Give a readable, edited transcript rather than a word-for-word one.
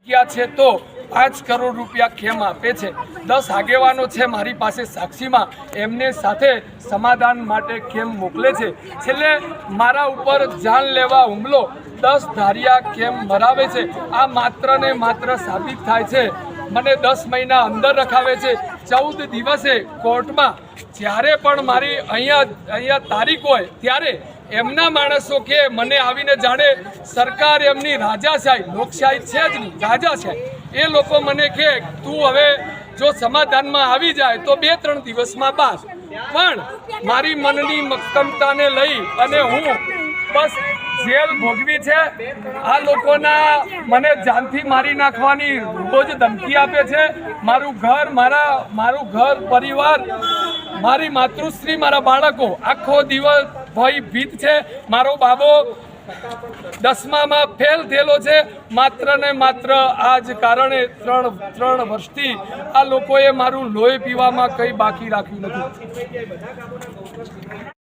ગયા છે તો 5 કરોડ રૂપિયા ખેમ આપે છે। 10 આગેવાનો છે મારી પાસે સાક્ષીમાં, એમને સાથે સમાધાન માટે ખેમ મોકલે છે। છેલ્લે મારા ઉપર જાનલેવા હુમલો 10 ધારિયા ખેમ મરાવે છે। આ માત્ર ને માત્ર સાબિત થાય છે મને 10 મહિના અંદર રખાવે છે। 14 દિવસે કોર્ટમાં જ્યારે પણ મારી અહીંયા તારીખ હોય ત્યારે એમના માણસો કે મને આવીને જાણે સરકાર એમની રાજાશાહી, લોકશાહી છે જ નહીં, રાજાશાહી। એ લોકો મને કહે તું હવે જો સમાધાનમાં આવી જાય તો 2-3 દિવસમાં બાદ, પણ મારી મનની મક્કમતાને લઈ અને હું બસ જેલ ભોગવી છે। આ લોકોના મને જાનથી મારી નાખવાની રોજ ધમકી આપે છે। મારું ઘર પરિવાર, મારી માતૃશ્રી, મારા બાળકો આખો દિવસ ભય ભીત છે। મારો બાબો 10મામાં ફેલ થયેલો છે। માત્ર ને માત્ર આ જ કારણે 3 વર્ષથી આ લોકોએ મારું લોહી પીવામાં કંઈ બાકી રાખ્યું નથી।